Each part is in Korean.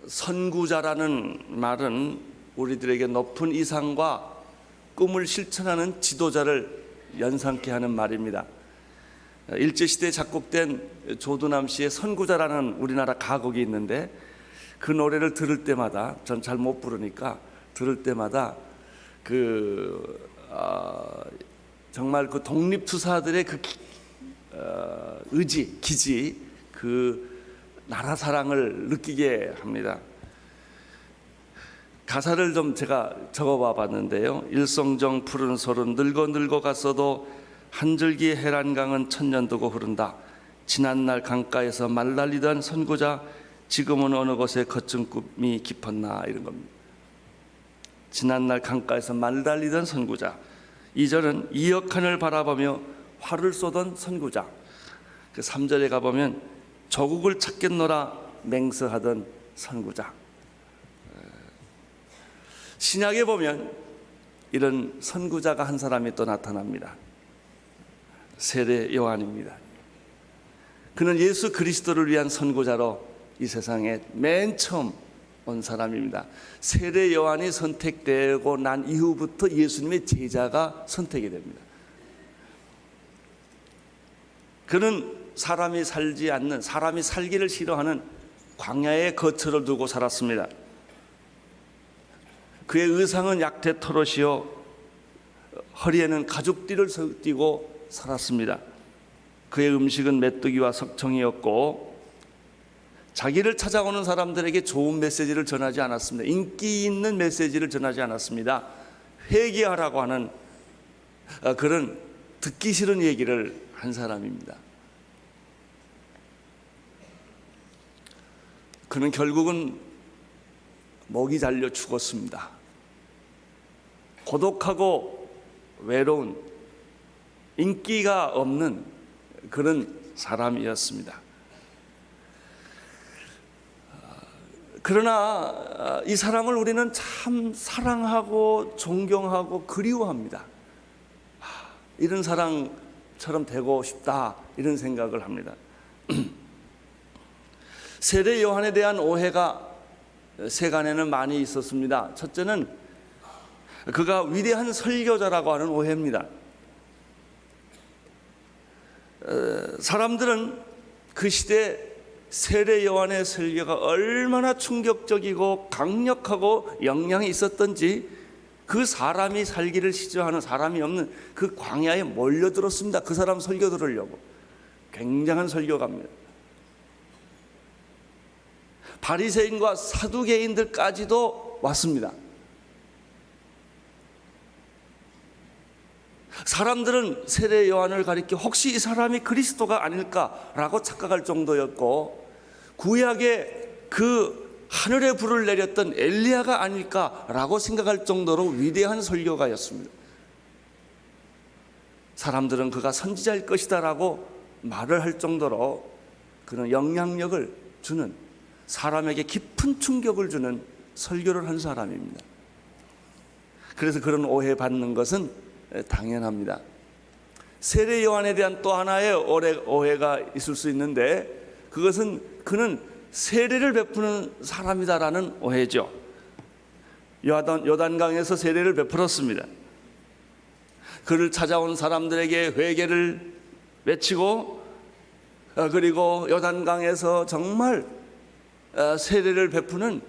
선구자라는 말은 우리들에게 높은 이상과 꿈을 실천하는 지도자를 연상케 하는 말입니다. 일제시대에 작곡된 조두남 씨의 선구자라는 우리나라 가곡이 있는데, 그 노래를 들을 때마다, 전 잘 못 부르니까 들을 때마다 정말 그 독립투사들의 의지, 기지, 그 나라 사랑을 느끼게 합니다. 가사를 좀 제가 적어봐 봤는데요. 일송정 푸른 소른 늙어 갔어도 한 줄기 해란강은 천년 두고 흐른다. 지난날 강가에서 말 날리던 선구자 지금은 어느 곳에 거친 꿈이 깊었나, 이런 겁니다. 지난날 강가에서 말 달리던 선구자, 2절은 이역한을 바라보며 활을 쏘던 선구자, 그 3절에 가보면 조국을 찾겠노라 맹세하던 선구자. 신약에 보면 이런 선구자가 한 사람이 또 나타납니다. 세례 요한입니다. 그는 예수 그리스도를 위한 선구자로 이 세상에 맨 처음 온 사람입니다. 세례 요한이 선택되고 난 이후부터 예수님의 제자가 선택이 됩니다. 그는 사람이 살지 않는, 사람이 살기를 싫어하는 광야의 거처를 두고 살았습니다. 그의 의상은 약대 토롯이요 허리에는 가죽띠를 띠고 살았습니다. 그의 음식은 메뚜기와 석청이었고, 자기를 찾아오는 사람들에게 좋은 메시지를 전하지 않았습니다. 인기 있는 메시지를 전하지 않았습니다. 회개하라고 하는 그런 듣기 싫은 얘기를 한 사람입니다. 그는 결국은 목이 잘려 죽었습니다. 고독하고 외로운, 인기가 없는 그런 사람이었습니다. 그러나 이 사람을 우리는 참 사랑하고 존경하고 그리워합니다. 이런 사람처럼 되고 싶다, 이런 생각을 합니다. 세례 요한에 대한 오해가 세간에는 많이 있었습니다. 첫째는 그가 위대한 설교자라고 하는 오해입니다. 사람들은 그 시대 세례 요한의 설교가 얼마나 충격적이고 강력하고 영향이 있었던지, 그 사람이 살기를 싫어하는, 사람이 없는 그 광야에 몰려들었습니다. 그 사람 설교 들으려고. 굉장한 설교가입니다. 바리새인과 사두개인들까지도 왔습니다. 사람들은 세례 요한을 가리켜 혹시 이 사람이 그리스도가 아닐까라고 착각할 정도였고, 구약에 그 하늘에 불을 내렸던 엘리야가 아닐까라고 생각할 정도로 위대한 설교가였습니다. 사람들은 그가 선지자일 것이다라고 말을 할 정도로 그는 영향력을 주는, 사람에게 깊은 충격을 주는 설교를 한 사람입니다. 그래서 그런 오해받는 것은 당연합니다. 세례 요한에 대한 또 하나의 오해가 있을 수 있는데, 그것은 그는 세례를 베푸는 사람이다라는 오해죠. 요단강에서 세례를 베풀었습니다. 그를 찾아온 사람들에게 회개를 외치고, 그리고 요단강에서 정말 세례를 베푸는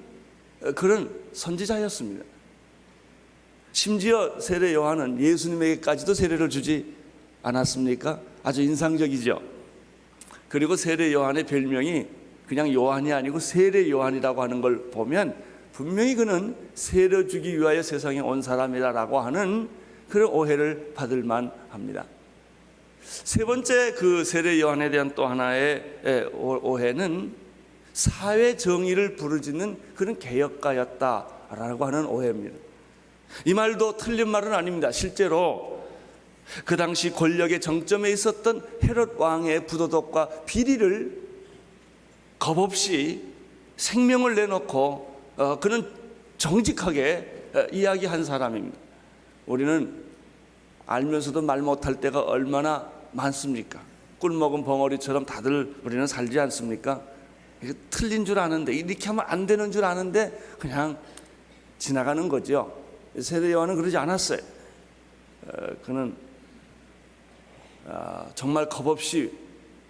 그런 선지자였습니다. 심지어 세례 요한은 예수님에게까지도 세례를 주지 않았습니까? 아주 인상적이죠. 그리고 세례 요한의 별명이 그냥 요한이 아니고 세례 요한이라고 하는 걸 보면 분명히 그는 세례 주기 위하여 세상에 온 사람이라고 하는 그런 오해를 받을 만합니다. 세 번째, 그 세례 요한에 대한 또 하나의 오해는 사회 정의를 부르짖는 그런 개혁가였다라고 하는 오해입니다. 이 말도 틀린 말은 아닙니다. 실제로 그 당시 권력의 정점에 있었던 헤롯 왕의 부도덕과 비리를 겁없이 생명을 내놓고 그는 정직하게 이야기한 사람입니다. 우리는 알면서도 말 못할 때가 얼마나 많습니까? 꿀 먹은 벙어리처럼 다들 우리는 살지 않습니까? 이게 틀린 줄 아는데, 이렇게 하면 안 되는 줄 아는데 그냥 지나가는 거죠. 세례 요한은 그러지 않았어요. 그는 정말 겁없이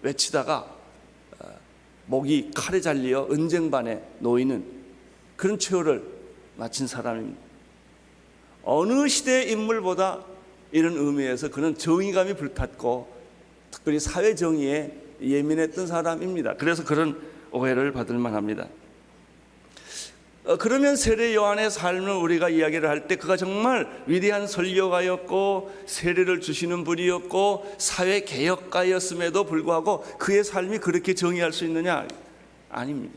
외치다가 목이 칼에 잘려 은쟁반에 놓이는 그런 최후를 마친 사람입니다. 어느 시대의 인물보다 이런 의미에서 그는 정의감이 불탔고 특별히 사회 정의에 예민했던 사람입니다. 그래서 그런 오해를 받을 만합니다. 그러면 세례 요한의 삶을 우리가 이야기를 할 때 그가 정말 위대한 설교가였고 세례를 주시는 분이었고 사회 개혁가였음에도 불구하고 그의 삶이 그렇게 정의할 수 있느냐? 아닙니다.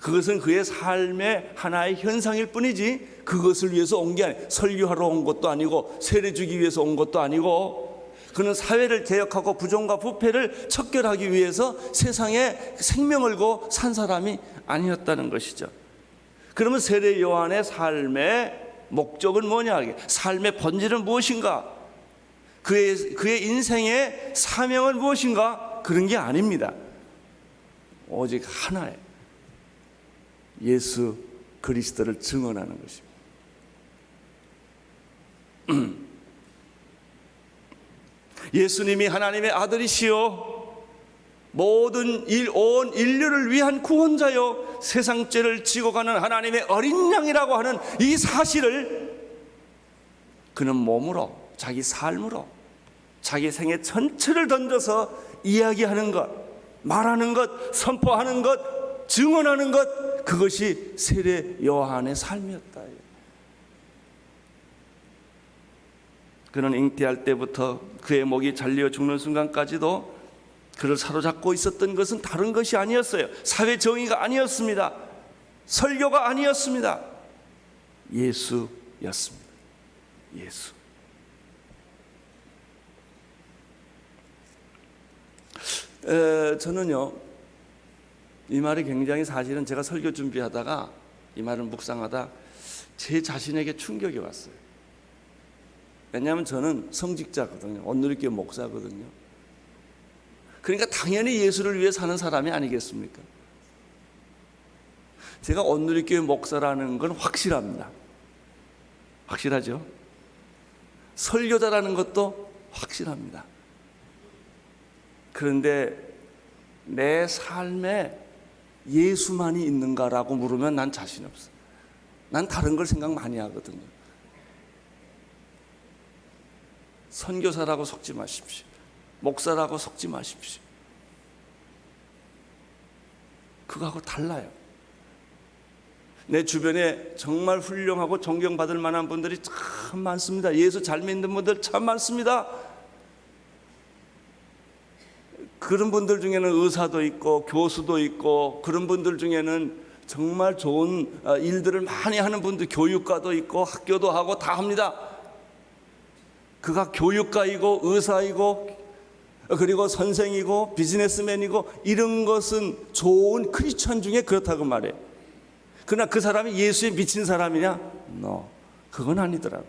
그것은 그의 삶의 하나의 현상일 뿐이지 그것을 위해서 온 게 아니에요. 설교하러 온 것도 아니고 세례 주기 위해서 온 것도 아니고, 그는 사회를 개혁하고 부정과 부패를 척결하기 위해서 세상에 생명을 걸고 산 사람이 아니었다는 것이죠. 그러면 세례 요한의 삶의 목적은 뭐냐? 삶의 본질은 무엇인가? 그의 인생의 사명은 무엇인가? 그런 게 아닙니다. 오직 하나예요. 예수 그리스도를 증언하는 것입니다. 예수님이 하나님의 아들이시요 모든 온 인류를 위한 구원자요 세상 죄를 지고 가는 하나님의 어린 양이라고 하는 이 사실을 그는 몸으로, 자기 삶으로, 자기 생애 전체를 던져서 이야기하는 것, 말하는 것, 선포하는 것, 증언하는 것, 그것이 세례 요한의 삶이었다. 그는 잉태할 때부터 그의 목이 잘려 죽는 순간까지도 그를 사로잡고 있었던 것은 다른 것이 아니었어요. 사회 정의가 아니었습니다. 설교가 아니었습니다. 예수였습니다. 예수. 저는요, 이 말이 굉장히 사실은 제가 설교 준비하다가 이 말을 묵상하다 제 자신에게 충격이 왔어요. 왜냐하면 저는 성직자거든요. 온누리교회 목사거든요. 그러니까 당연히 예수를 위해 사는 사람이 아니겠습니까? 제가 온누리교회 목사라는 건 확실합니다. 확실하죠? 설교자라는 것도 확실합니다. 그런데 내 삶에 예수만이 있는가라고 물으면 난 자신 없어. 난 다른 걸 생각 많이 하거든요. 선교사라고 속지 마십시오. 목사라고 속지 마십시오. 그거하고 달라요. 내 주변에 정말 훌륭하고 존경받을 만한 분들이 참 많습니다. 예수 잘 믿는 분들 참 많습니다. 그런 분들 중에는 의사도 있고 교수도 있고, 그런 분들 중에는 정말 좋은 일들을 많이 하는 분들, 교육가도 있고 학교도 하고 다 합니다. 그가 교육가이고 의사이고 그리고 선생이고 비즈니스맨이고 이런 것은 좋은 크리스천 중에 그렇다고 말해요. 그러나 그 사람이 예수에 미친 사람이냐? No, 그건 아니더라고.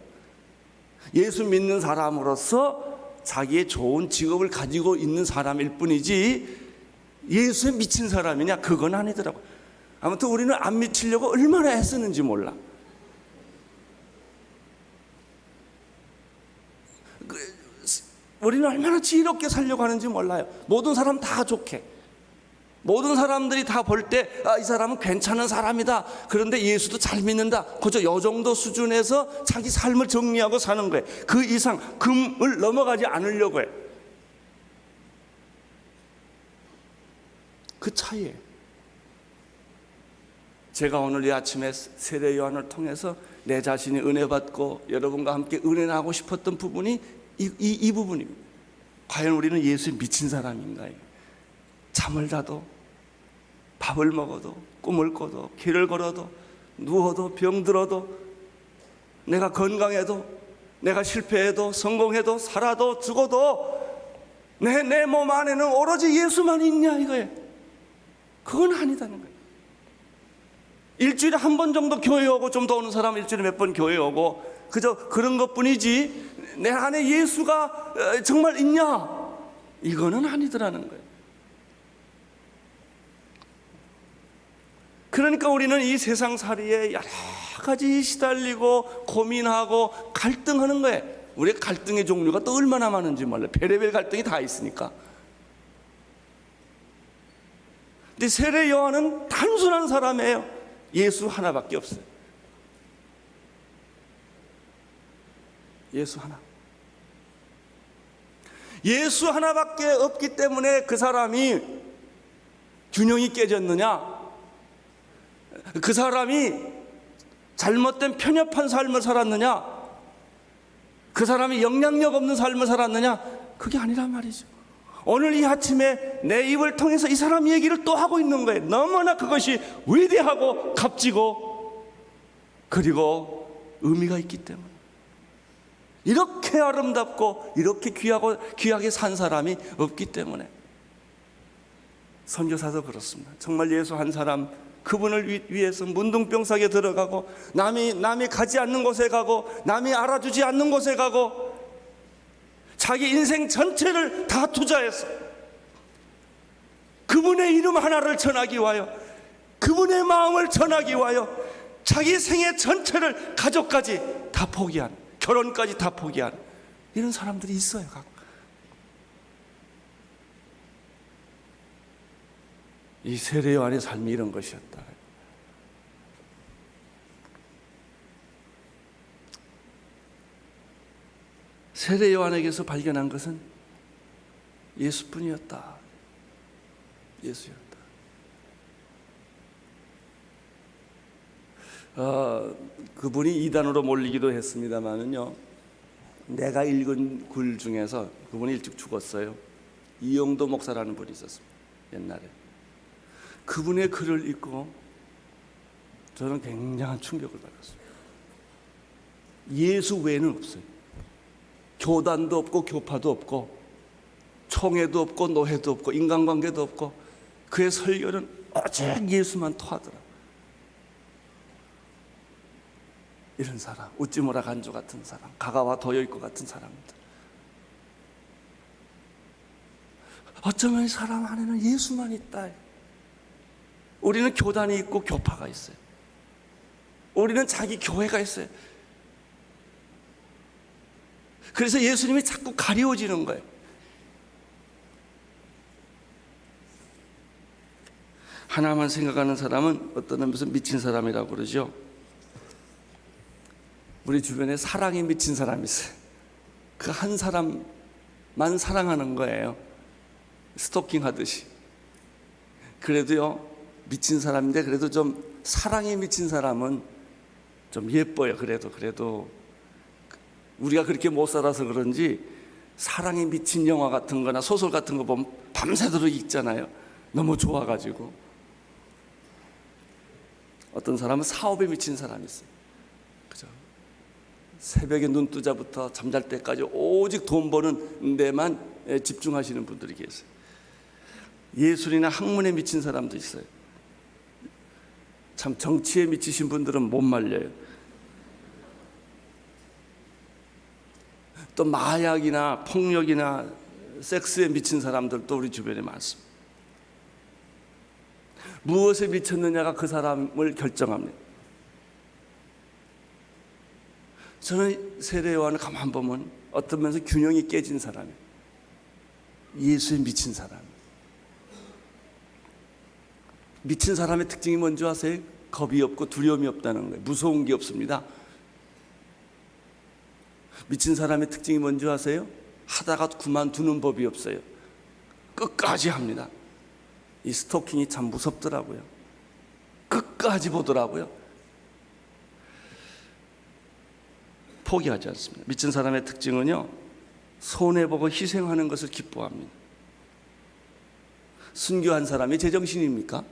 예수 믿는 사람으로서 자기의 좋은 직업을 가지고 있는 사람일 뿐이지 예수에 미친 사람이냐? 그건 아니더라고. 아무튼 우리는 안 미치려고 얼마나 애쓰는지 몰라. 우리는 얼마나 지혜롭게 살려고 하는지 몰라요. 모든 사람 다 좋게, 모든 사람들이 다 볼 때 이 사람은 괜찮은 사람이다. 그런데 예수도 잘 믿는다. 그저 요 정도 수준에서 자기 삶을 정리하고 사는 거예요. 그 이상 금을 넘어가지 않으려고 해요. 그 차이예요. 제가 오늘 이 아침에 세례 요한을 통해서 내 자신이 은혜 받고 여러분과 함께 은혜 나고 싶었던 부분이 이 부분입니다. 과연 우리는 예수에 미친 사람인가요? 잠을 자도, 밥을 먹어도, 꿈을 꿔도, 길을 걸어도, 누워도, 병들어도, 내가 건강해도, 내가 실패해도, 성공해도, 살아도, 죽어도 내 몸 안에는 오로지 예수만 있냐 이거예요. 그건 아니다는 거예요. 일주일에 한 번 정도 교회 오고, 좀 더 오는 사람은 일주일에 몇 번 교회 오고, 그저 그런 것뿐이지 내 안에 예수가 정말 있냐? 이거는 아니더라는 거예요. 그러니까 우리는 이 세상살이에 여러 가지 시달리고 고민하고 갈등하는 거예요. 우리의 갈등의 종류가 또 얼마나 많은지 몰라요. 별의별 갈등이 다 있으니까. 근데 세례 요한은 단순한 사람이에요. 예수 하나밖에 없어요. 예수 하나. 예수 하나밖에 없기 때문에 그 사람이 균형이 깨졌느냐? 그 사람이 잘못된 편협한 삶을 살았느냐? 그 사람이 영향력 없는 삶을 살았느냐? 그게 아니란 말이죠. 오늘 이 아침에 내 입을 통해서 이 사람 얘기를 또 하고 있는 거예요. 너무나 그것이 위대하고 값지고 그리고 의미가 있기 때문에. 이렇게 아름답고 이렇게 귀하게 산 사람이 없기 때문에. 선교사도 그렇습니다. 정말 예수 한 사람, 그분을 위해서 문둥병사에 들어가고 남이 가지 않는 곳에 가고 남이 알아주지 않는 곳에 가고 자기 인생 전체를 다 투자해서 그분의 이름 하나를 전하기 위하여, 그분의 마음을 전하기 위하여 자기 생애 전체를, 가족까지 다 포기한, 결혼까지 다 포기한 이런 사람들이 있어요. 이 세례 요한의 삶이 이런 것이었다. 세례 요한에게서 발견한 것은 예수뿐이었다. 예수였다. 그분이 이단으로 몰리기도 했습니다만은요, 내가 읽은 글 중에서 그분이 일찍 죽었어요. 이영도 목사라는 분이 있었습니다. 옛날에. 그분의 글을 읽고 저는 굉장한 충격을 받았습니다. 예수 외에는 없어요. 교단도 없고 교파도 없고 총회도 없고 노회도 없고 인간관계도 없고 그의 설교는 오직 예수만 토하더라. 이런 사람, 우찌무라 간조 같은 사람, 가가와 도요이코 같은 사람들. 어쩌면 이 사람 안에는 예수만 있다. 우리는 교단이 있고 교파가 있어요. 우리는 자기 교회가 있어요. 그래서 예수님이 자꾸 가리워지는 거예요. 하나만 생각하는 사람은 어떤 의미에서 미친 사람이라고 그러죠. 우리 주변에 사랑에 미친 사람이 있어요. 그 한 사람만 사랑하는 거예요. 스토킹 하듯이. 그래도요, 미친 사람인데 그래도 좀 사랑에 미친 사람은 좀 예뻐요. 그래도 우리가 그렇게 못 살아서 그런지 사랑에 미친 영화 같은 거나 소설 같은 거 보면 밤새도록 읽잖아요. 너무 좋아가지고. 어떤 사람은 사업에 미친 사람이 있어요. 그죠? 새벽에 눈 뜨자부터 잠잘 때까지 오직 돈 버는 데만 집중하시는 분들이 계세요. 예술이나 학문에 미친 사람도 있어요. 참 정치에 미치신 분들은 못 말려요. 또 마약이나 폭력이나 섹스에 미친 사람들도 우리 주변에 많습니다. 무엇에 미쳤느냐가 그 사람을 결정합니다. 저는 세례 요한을 가만 보면 어떤 면에서 균형이 깨진 사람이에요. 예수에 미친 사람. 미친 사람의 특징이 뭔지 아세요? 겁이 없고 두려움이 없다는 거예요. 무서운 게 없습니다. 미친 사람의 특징이 뭔지 아세요? 하다가 그만두는 법이 없어요. 끝까지 합니다. 이 스토킹이 참 무섭더라고요. 끝까지 보더라고요. 포기하지 않습니다. 미친 사람의 특징은요, 손해보고 희생하는 것을 기뻐합니다. 순교한 사람이 제정신입니까?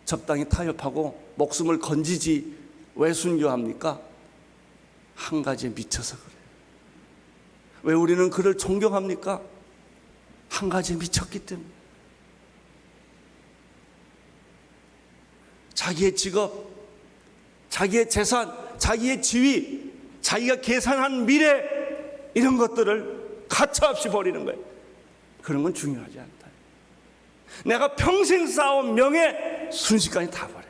적당히 타협하고 목숨을 건지지 왜 순교합니까? 한 가지에 미쳐서 그래요. 왜 우리는 그를 존경합니까? 한 가지에 미쳤기 때문에. 자기의 직업, 자기의 재산, 자기의 지위, 자기가 계산한 미래, 이런 것들을 가차없이 버리는 거예요. 그런 건 중요하지 않다. 내가 평생 쌓아온 명예 순식간에 다 버려.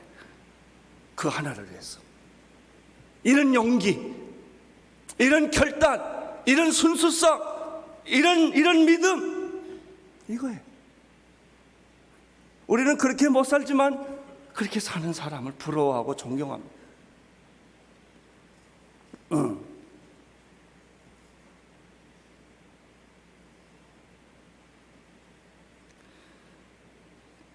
그 하나를 위해서. 이런 용기, 이런 결단, 이런 순수성, 이런 믿음, 이거예요. 우리는 그렇게 못 살지만 그렇게 사는 사람을 부러워하고 존경합니다.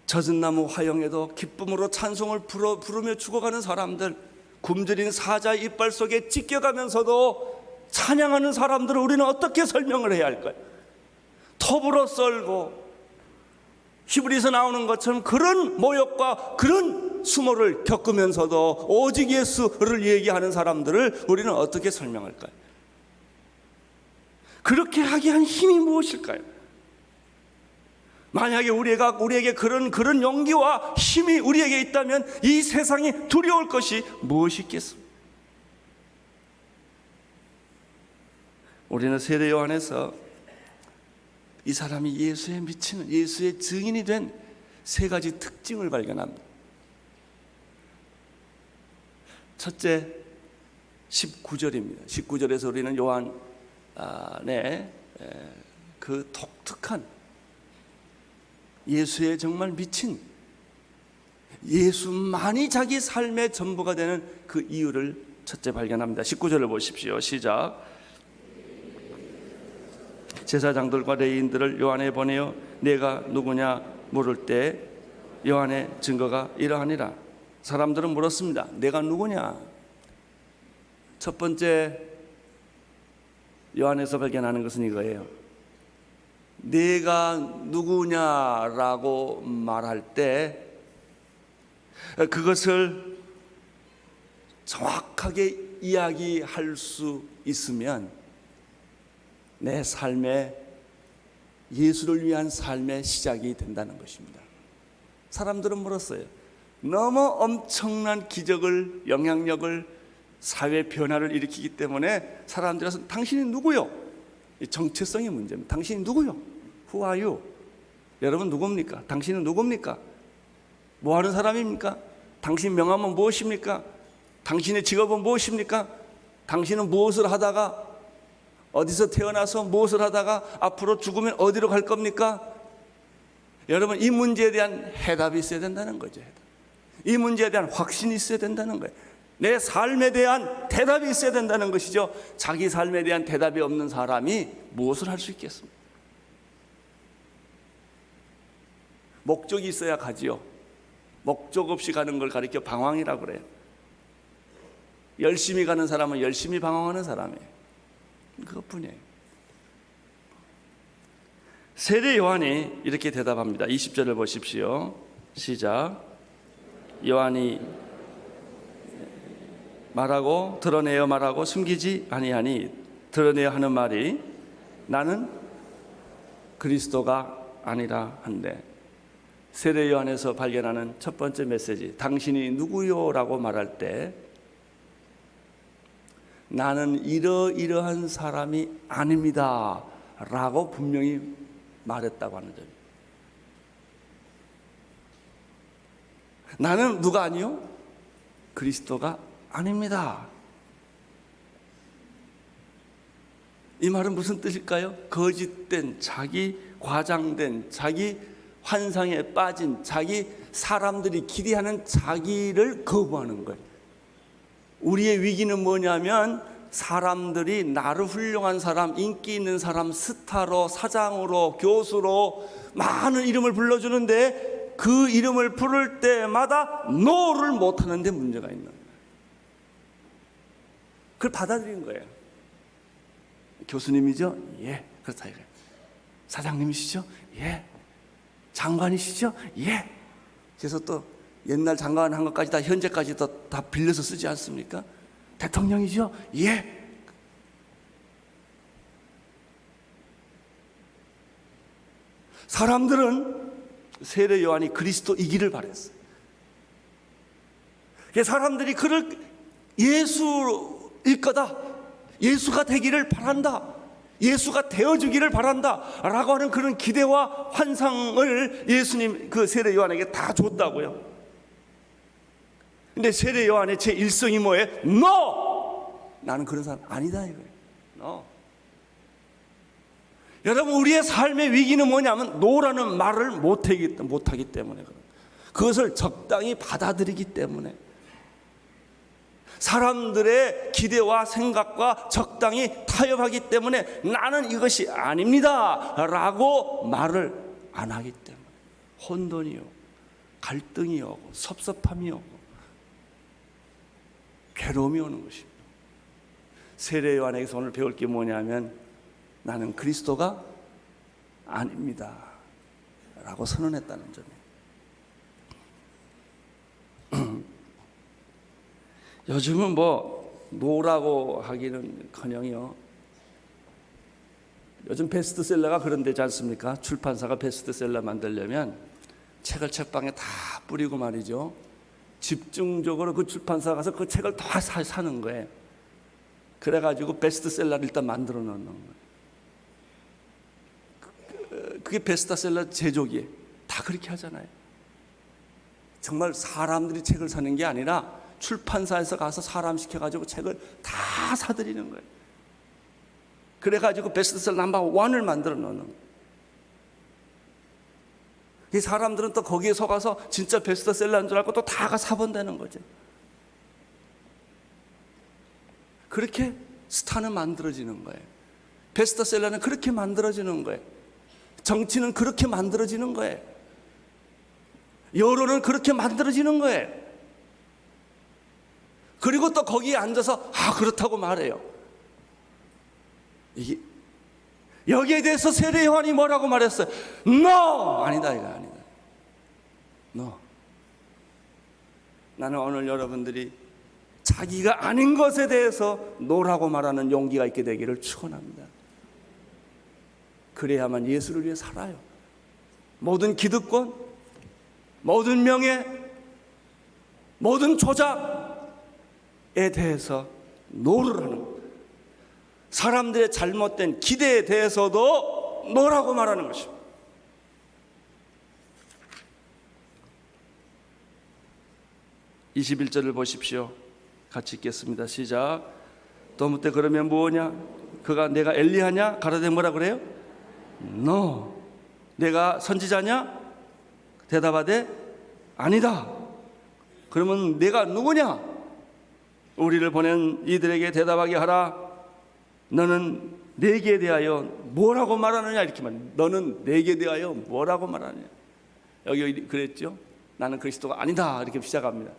젖은 나무 화영에도 기쁨으로 찬송을 부르며 죽어가는 사람들, 굶주린 사자의 이빨 속에 찢겨가면서도 찬양하는 사람들을 우리는 어떻게 설명을 해야 할까요? 톱으로 썰고 히브리서 나오는 것처럼 그런 모욕과 그런 수모를 겪으면서도 오직 예수를 얘기하는 사람들을 우리는 어떻게 설명할까요? 그렇게 하게 한 힘이 무엇일까요? 만약에 우리에게 그런 용기와 힘이 우리에게 있다면 이 세상이 두려울 것이 무엇이 있겠습니까? 우리는 세례 요한에서 이 사람이 예수에 미치는, 예수의 증인이 된 세 가지 특징을 발견합니다. 첫째, 19절입니다. 19절에서 우리는 요한의 그 독특한 예수에 정말 미친, 예수만이 자기 삶의 전부가 되는 그 이유를 첫째 발견합니다. 19절을 보십시오. 시작. 제사장들과 레위인들을 요한에 보내어 내가 누구냐 물을 때 요한의 증거가 이러하니라. 사람들은 물었습니다. 내가 누구냐? 첫 번째 요한에서 발견하는 것은 이거예요. 내가 누구냐라고 말할 때 그것을 정확하게 이야기할 수 있으면 내 삶에 예수를 위한 삶의 시작이 된다는 것입니다. 사람들은 물었어요. 너무 엄청난 기적을, 영향력을, 사회 변화를 일으키기 때문에 사람들은 당신이 누구요? 정체성의 문제입니다. 당신이 누구요? Who are you? 여러분 누굽니까? 당신은 누굽니까? 뭐 하는 사람입니까? 당신 명함은 무엇입니까? 당신의 직업은 무엇입니까? 당신은 무엇을 하다가, 어디서 태어나서 무엇을 하다가 앞으로 죽으면 어디로 갈 겁니까? 여러분, 이 문제에 대한 해답이 있어야 된다는 거죠. 이 문제에 대한 확신이 있어야 된다는 거예요. 내 삶에 대한 대답이 있어야 된다는 것이죠. 자기 삶에 대한 대답이 없는 사람이 무엇을 할 수 있겠습니까? 목적이 있어야 가지요. 목적 없이 가는 걸 가리켜 방황이라고 그래요. 열심히 가는 사람은 열심히 방황하는 사람이에요. 그것뿐이에요. 세례 요한이 이렇게 대답합니다. 20절을 보십시오. 시작. 요한이 말하고 드러내어 말하고 숨기지 아니하니, 드러내어 하는 말이 나는 그리스도가 아니라 한데, 세례 요한에서 발견하는 첫 번째 메시지, 당신이 누구요? 라고 말할 때 나는 이러이러한 사람이 아닙니다 라고 분명히 말했다고 하는 점입니다. 나는 누가 아니요? 그리스도가 아닙니다. 이 말은 무슨 뜻일까요? 거짓된, 자기 과장된, 자기 환상에 빠진, 자기 사람들이 기대하는 자기를 거부하는 거예요. 우리의 위기는 뭐냐면 사람들이 나를 훌륭한 사람, 인기 있는 사람, 스타로, 사장으로, 교수로 많은 이름을 불러주는데 그 이름을 부를 때마다 노를 못하는 데 문제가 있는 거예요. 그걸 받아들인 거예요. 교수님이죠? 예, 그렇다 이거예요. 사장님이시죠? 예. 장관이시죠? 예. 그래서 또 옛날 장관 한 것까지 다 현재까지 다 빌려서 쓰지 않습니까? 대통령이죠? 예. 사람들은 세례 요한이 그리스도이기를 바랬어요. 사람들이 그를 예수일 거다, 예수가 되기를 바란다, 예수가 되어주기를 바란다라고 하는 그런 기대와 환상을 예수님 그 세례 요한에게 다 줬다고요. 근데 세례 요한의 제 일성이 뭐예요? No! 나는 그런 사람 아니다 이거예요. No. 여러분, 우리의 삶의 위기는 뭐냐면 노라는 말을 못하기 때문에, 그것을 적당히 받아들이기 때문에, 사람들의 기대와 생각과 적당히 타협하기 때문에 나는 이것이 아닙니다 라고 말을 안 하기 때문에 혼돈이 오고 갈등이 오고 섭섭함이 오고 괴로움이 오는 것입니다. 세례 요한에게서 오늘 배울 게 뭐냐면 나는 그리스도가 아닙니다 라고 선언했다는 점이에요. 요즘은 뭐 노라고 하기는커녕요, 요즘 베스트셀러가 그런 데지 않습니까? 출판사가 베스트셀러 만들려면 책을 책방에 다 뿌리고 말이죠, 집중적으로 그 출판사 가서 그 책을 다 사는 거예요. 그래가지고 베스트셀러를 일단 만들어 놓는 거예요. 그게 베스트셀러 제조기에 다 그렇게 하잖아요. 정말 사람들이 책을 사는 게 아니라 출판사에서 가서 사람 시켜가지고 책을 다 사들이는 거예요. 그래가지고 베스트셀러 넘버 1을 만들어 놓는 거예요. 이 사람들은 또 거기에 속아서 진짜 베스트셀러인 줄 알고 또 다 가 사본다는 거죠. 그렇게 스타는 만들어지는 거예요. 베스트셀러는 그렇게 만들어지는 거예요. 정치는 그렇게 만들어지는 거예요. 여론은 그렇게 만들어지는 거예요. 그리고 또 거기에 앉아서 그렇다고 말해요. 이게 여기에 대해서 세례 요한이 뭐라고 말했어요? No! 아니다 이거 아니다. No. 나는 오늘 여러분들이 자기가 아닌 것에 대해서 노라고 말하는 용기가 있게 되기를 축원합니다. 그래야만 예수를 위해 살아요. 모든 기득권, 모든 명예, 모든 조작에 대해서 노를 하는 거예요. 사람들의 잘못된 기대에 대해서도 노라고 말하는 것입니다. (21절을) 보십시오. 같이 읽겠습니다. 시작. 또 묻되 그러면 무엇냐? 그가 내가 엘리야냐? 가로되 뭐라 그래요? No. 내가 선지자냐? 대답하되 아니다. 그러면 내가 누구냐? 우리를 보낸 이들에게 대답하게 하라. 너는 내게 대하여 뭐라고 말하느냐? 이렇게 말해요. 너는 내게 대하여 뭐라고 말하느냐? 여기 그랬죠? 나는 그리스도가 아니다 이렇게 시작합니다.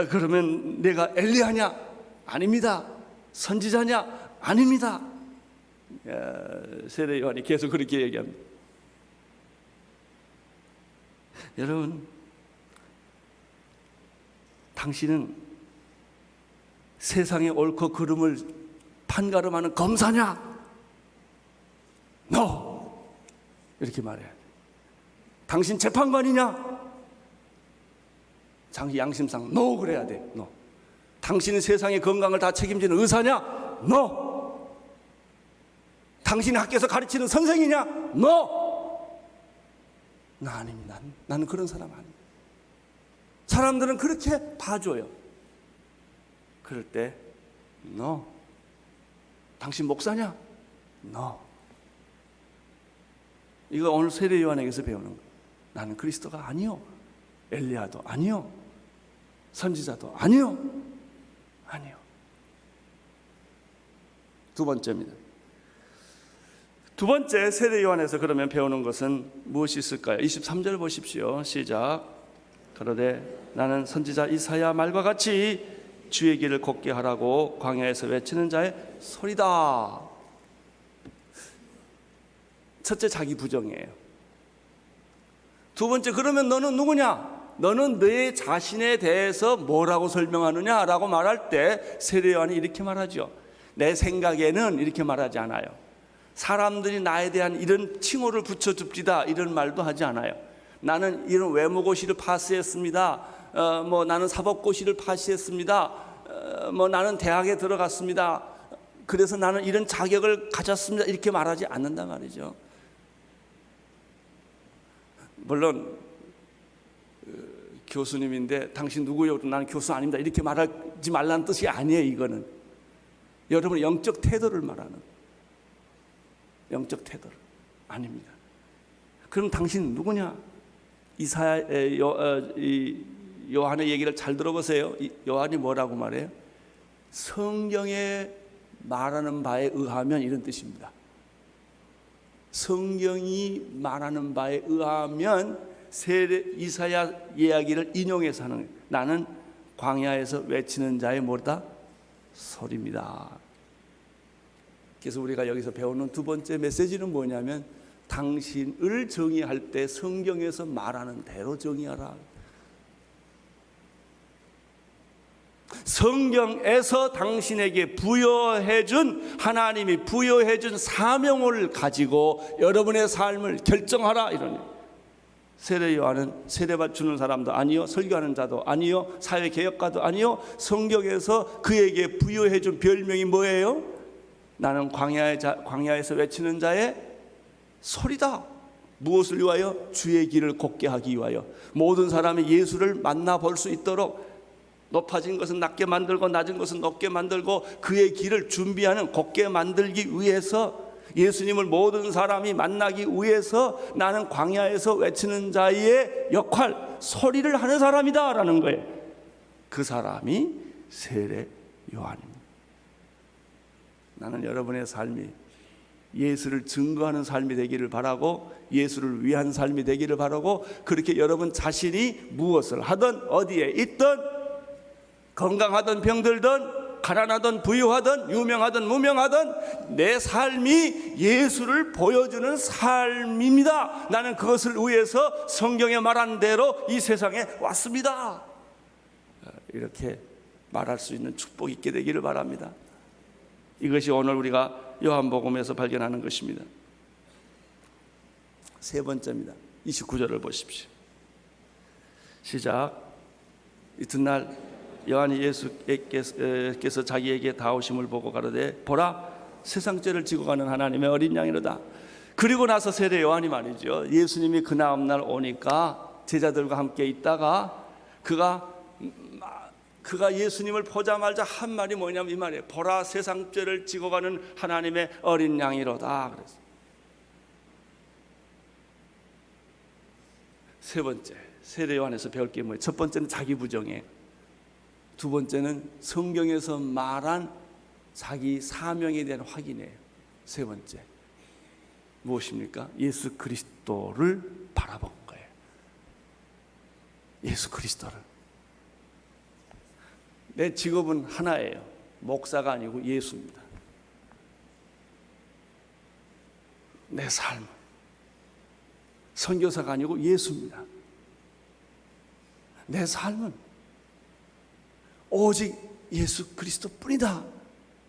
그러면 내가 엘리야냐? 아닙니다. 선지자냐? 아닙니다. 세례 요한이 계속 그렇게 얘기합니다. 여러분, 당신은 세상의 옳고 그름을 판가름하는 검사냐? No! 이렇게 말해야 돼. 당신 재판관이냐? 당신 양심상 No 그래야 돼. No. 당신은 세상의 건강을 다 책임지는 의사냐? No. 당신이 학교에서 가르치는 선생이냐? No. 나 아닙니다. 나는 그런 사람 아닙니다. 사람들은 그렇게 봐줘요. 그럴 때 No. 당신 목사냐? No. 이거 오늘 세례 요한에게서 배우는 거예요. 나는 그리스도가 아니요, 엘리야도 아니요, 선지자도 아니요. 아니요. 두 번째입니다. 두 번째 세례 요한에서 그러면 배우는 것은 무엇이 있을까요? 23절 보십시오. 시작. 그러되 나는 선지자 이사야 말과 같이 주의 길을 걷게 하라고 광야에서 외치는 자의 소리다. 첫째, 자기 부정이에요. 두 번째, 그러면 너는 누구냐? 너는 내 자신에 대해서 뭐라고 설명하느냐라고 말할 때 세례 요한이 이렇게 말하죠. 내 생각에는 이렇게 말하지 않아요. 사람들이 나에 대한 이런 칭호를 붙여줍디다 이런 말도 하지 않아요. 나는 이런 외모고시를 파스했습니다. 나는 사법고시를 파스했습니다. 나는 대학에 들어갔습니다. 그래서 나는 이런 자격을 가졌습니다 이렇게 말하지 않는단 말이죠. 물론 교수님인데 당신 누구요? 나는 교수 아닙니다 이렇게 말하지 말라는 뜻이 아니에요. 이거는 여러분의 영적 태도를 말하는, 영적 태도를 아닙니다. 그럼 당신 누구냐? 요한의 얘기를 잘 들어보세요. 요한이 뭐라고 말해요? 성경에 말하는 바에 의하면 이런 뜻입니다. 성경이 말하는 바에 의하면 이사야 이야기를 인용해서 하는 거예요. 나는 광야에서 외치는 자의 뭐다? 소리입니다. 그래서 우리가 여기서 배우는 두 번째 메시지는 뭐냐면 당신을 정의할 때 성경에서 말하는 대로 정의하라. 성경에서 당신에게 부여해준, 하나님이 부여해준 사명을 가지고 여러분의 삶을 결정하라 이러니. 세례 요한은 세례받 주는 사람도 아니요, 설교하는 자도 아니요, 사회개혁가도 아니요, 성경에서 그에게 부여해준 별명이 뭐예요? 나는 광야에서 외치는 자의 소리다. 무엇을 위하여? 주의 길을 곱게 하기 위하여. 모든 사람이 예수를 만나볼 수 있도록 높아진 것은 낮게 만들고 낮은 것은 높게 만들고 그의 길을 준비하는, 곱게 만들기 위해서, 예수님을 모든 사람이 만나기 위해서 나는 광야에서 외치는 자의 역할, 소리를 하는 사람이다 라는 거예요. 그 사람이 세례 요한입니다. 나는 여러분의 삶이 예수를 증거하는 삶이 되기를 바라고, 예수를 위한 삶이 되기를 바라고, 그렇게 여러분 자신이 무엇을 하든 어디에 있든, 건강하든 병들든 가난하든 부유하든 유명하든 무명하든 내 삶이 예수를 보여주는 삶입니다. 나는 그것을 위해서 성경에 말한 대로 이 세상에 왔습니다. 이렇게 말할 수 있는 축복이 있게 되기를 바랍니다. 이것이 오늘 우리가 요한복음에서 발견하는 것입니다. 세 번째입니다. 29절을 보십시오. 시작. 이튿날 요한이 예수께서 자기에게 다오심을 보고 가로되 보라 세상 죄를 지고 가는 하나님의 어린 양이로다. 그리고 나서 세례 요한이 말이죠, 예수님이 그 다음날 오니까 제자들과 함께 있다가 그가 예수님을 보자마자 한 말이 뭐냐면 이 말이에요. 보라 세상 죄를 지고 가는 하나님의 어린 양이로다. 그래서 세 번째 세례 요한에서 배울 게 뭐예요? 첫 번째는 자기 부정이에요. 두 번째는 성경에서 말한 자기 사명에 대한 확인이에요. 세 번째 무엇입니까? 예수 그리스도를 바라본 거예요. 예수 그리스도를. 내 직업은 하나예요. 목사가 아니고 예수입니다. 내 삶은 선교사가 아니고 예수입니다. 내 삶은 오직 예수 그리스도뿐이다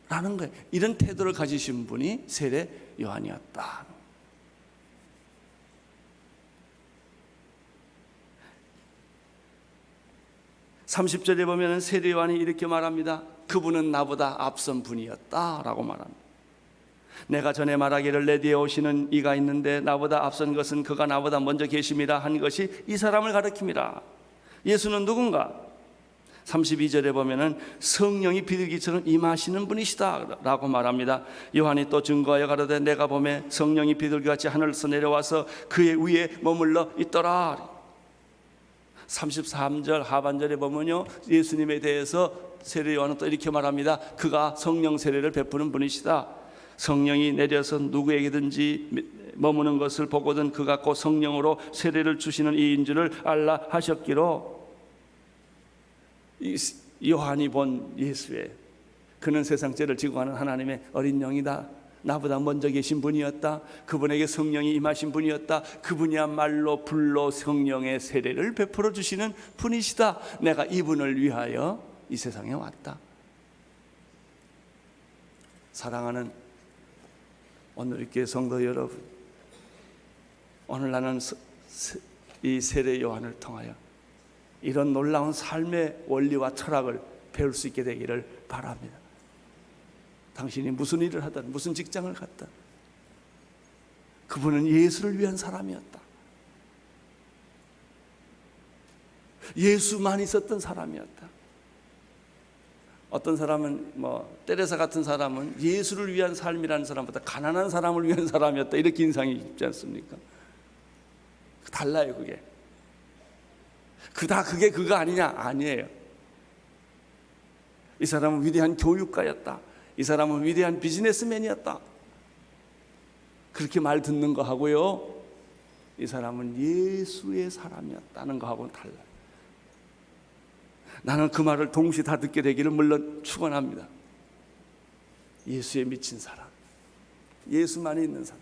라는 거예요. 이런 태도를 가지신 분이 세례 요한이었다. 30절에 보면 세례 요한이 이렇게 말합니다. 그분은 나보다 앞선 분이었다 라고 말합니다. 내가 전에 말하기를 내 뒤에 오시는 이가 있는데 나보다 앞선 것은 그가 나보다 먼저 계심이라 한 것이 이 사람을 가리킵니다. 예수는 누군가? 32절에 보면은 성령이 비둘기처럼 임하시는 분이시다 라고 말합니다. 요한이 또 증거하여 가로되 내가 보매 성령이 비둘기같이 하늘에서 내려와서 그의 위에 머물러 있더라. 33절 하반절에 보면요, 예수님에 대해서 세례 요한은 또 이렇게 말합니다. 그가 성령 세례를 베푸는 분이시다. 성령이 내려서 누구에게든지 머무는 것을 보거든 그가 곧 성령으로 세례를 주시는 이인 줄을 알라 하셨기로. 요한이 본 예수의, 그는 세상 죄를 지고 가는 하나님의 어린 영이다. 나보다 먼저 계신 분이었다. 그분에게 성령이 임하신 분이었다. 그분이야말로 불로 성령의 세례를 베풀어 주시는 분이시다. 내가 이분을 위하여 이 세상에 왔다. 사랑하는 오늘 교회 성도 여러분, 오늘 나는 이 세례 요한을 통하여 이런 놀라운 삶의 원리와 철학을 배울 수 있게 되기를 바랍니다. 당신이 무슨 일을 하든 무슨 직장을 갖든 그분은 예수를 위한 사람이었다. 예수만 있었던 사람이었다. 어떤 사람은 테레사 같은 사람은 예수를 위한 삶이라는 사람보다 가난한 사람을 위한 사람이었다, 이렇게 인상이 깊지 않습니까? 달라요. 그게 그거 아니냐? 아니에요. 이 사람은 위대한 교육가였다, 이 사람은 위대한 비즈니스맨이었다, 그렇게 말 듣는 거 하고요, 이 사람은 예수의 사람이었다는 거 하고는 달라요. 나는 그 말을 동시에 다 듣게 되기를 물론 축원합니다. 예수에 미친 사람, 예수만이 있는 사람.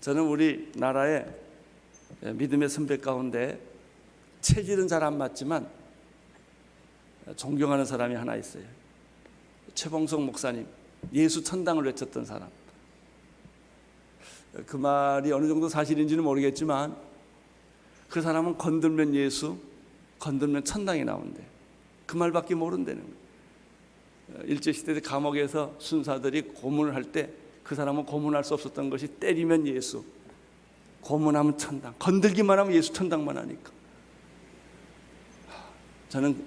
저는 우리 나라의 믿음의 선배 가운데 체질은 잘 안 맞지만 존경하는 사람이 하나 있어요. 최봉석 목사님, 예수 천당을 외쳤던 사람. 그 말이 어느 정도 사실인지는 모르겠지만 그 사람은 건들면 예수, 건들면 천당이 나온대. 그 말밖에 모른다는 거예요. 일제시대 감옥에서 순사들이 고문을 할 때 그 사람은 고문할 수 없었던 것이 때리면 예수, 고문하면 천당, 건들기만 하면 예수 천당만 하니까. 저는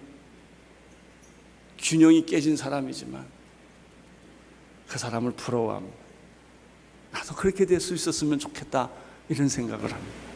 균형이 깨진 사람이지만 그 사람을 부러워합니다. 나도 그렇게 될 수 있었으면 좋겠다, 이런 생각을 합니다.